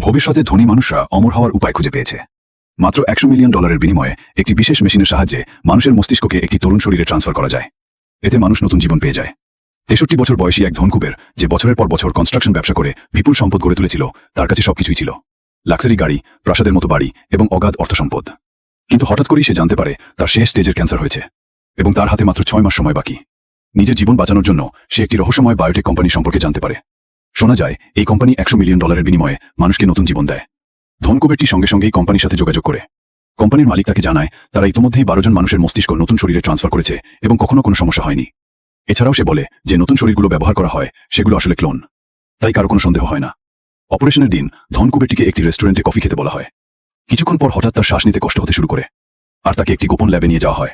ভবিষ্যতে ধনী মানুষরা অমর হওয়ার উপায় খুঁজে পেয়েছে। মাত্র $100 মিলিয়ন বিনিময়ে একটি বিশেষ মেশিনের সাহায্যে মানুষের মস্তিষ্ককে একটি তরুণ শরীরে ট্রান্সফার করা যায়। এতে মানুষ নতুন জীবন পেয়ে যায়। 63 বছর বয়সী এক ধনকুবের, যে বছরের পর বছর কনস্ট্রাকশন ব্যবসা করে বিপুল সম্পদ গড়ে তুলেছিল, তার কাছে সবকিছুই ছিল, লাক্সারি গাড়ি, প্রাসাদের মতো বাড়ি এবং অগাধ অর্থসম্পদ। কিন্তু হঠাৎ করেই সে জানতে পারে তার শেষ স্টেজের ক্যান্সার হয়েছে এবং তার হাতে মাত্র 6 মাস সময় বাকি। নিজের জীবন বাঁচানোর জন্য সে একটি রহস্যময় বায়োটেক কোম্পানি সম্পর্কে জানতে পারে। শোনা যায় এই কোম্পানি $100 মিলিয়ন বিনিময়ে মানুষকে নতুন জীবন দেয়। ধনকুবেরটি সঙ্গে সঙ্গেই কোম্পানির সাথে যোগাযোগ করে। কোম্পানির মালিক তাকে জানায় তারা ইতিমধ্যেই 12 জন মানুষের মস্তিষ্ক নতুন শরীরে ট্রান্সফার করেছে এবং কখনো কোনো সমস্যা হয়নি। এছাড়াও সে বলে যে নতুন শরীরগুলো ব্যবহার করা হয় সেগুলো আসলে ক্লোন, তাই কারো কোনো সন্দেহ হয় না। অপারেশনের দিন ধনকুবেরটিকে একটি রেস্টুরেন্টে কফি খেতে বলা হয়। কিছুক্ষণ পর হঠাৎ তার শ্বাস নিতে কষ্ট হতে শুরু করে, আর তাকে একটি গোপন ল্যাবে নিয়ে যাওয়া হয়।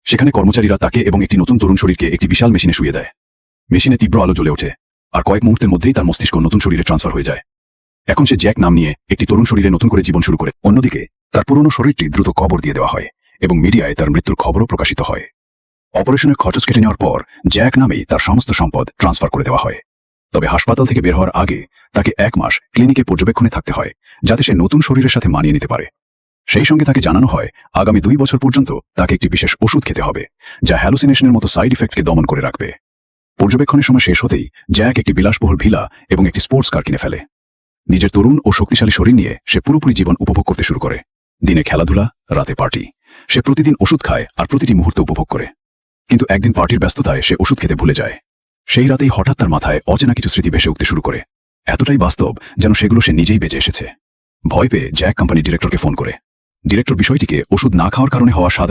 সেখানে কর্মচারীরা তাকে এবং একটি নতুন তরুণ শরীরকে একটি বিশাল মেশিনে শুয়ে দেয়। মেশিনে তীব্র আলো জ্বলে ওঠে, আর কয়েক মুহূর্তের মধ্যেই তার মস্তিষ্ক নতুন শরীরে ট্রান্সফার হয়ে যায়। এখন সে জ্যাক নাম নিয়ে একটি তরুণ শরীরে নতুন করে জীবন শুরু করে। অন্যদিকে তার পুরনো শরীরটি দ্রুত কবর দিয়ে দেওয়া হয় এবং মিডিয়ায় তার মৃত্যুর খবরও প্রকাশিত হয়। অপারেশনের খরচ কেটে নেওয়ার পর জ্যাক নামেই তার সমস্ত সম্পদ ট্রান্সফার করে দেওয়া হয়। তবে হাসপাতাল থেকে বের হওয়ার আগে তাকে 1 মাস ক্লিনিকে পর্যবেক্ষণে থাকতে হয়, যাতে সে নতুন শরীরের সাথে মানিয়ে নিতে পারে। সেই সঙ্গে তাকে জানানো হয় আগামী 2 বছর পর্যন্ত তাকে একটি বিশেষ ওষুধ খেতে হবে, যা হ্যালুসিনেশনের মতো সাইড ইফেক্টকে দমন করে রাখবে। পর্যবেক্ষণের সময় শেষ হতেই জ্যাক একটি বিলাসবহুল ভিলা এবং একটি স্পোর্টস কার কিনে ফেলে। নিজের তরুণ ও শক্তিশালী শরীর নিয়ে সে পুরোপুরি জীবন উপভোগ করতে শুরু করে। দিনে খেলাধুলা, রাতে পার্টি। সে প্রতিদিন ওষুধ খায় আর প্রতিটি মুহূর্ত উপভোগ করে। কিন্তু একদিন পার্টির ব্যস্ততায় সে ওষুধ খেতে ভুলে যায়। সেই রাতেই হঠাৎ তার মাথায় অচেনা কিছু স্মৃতি ভেসে উঠতে শুরু করে, এতটাই বাস্তব যেন সেগুলো সে নিজেই বেঁচে এসেছে। ভয় পেয়ে জ্যাক কোম্পানি ডিরেক্টরকে ফোন করে। ডিরেক্টর বিষয়টিকে ওষুধ না খাওয়ার কারণে হওয়া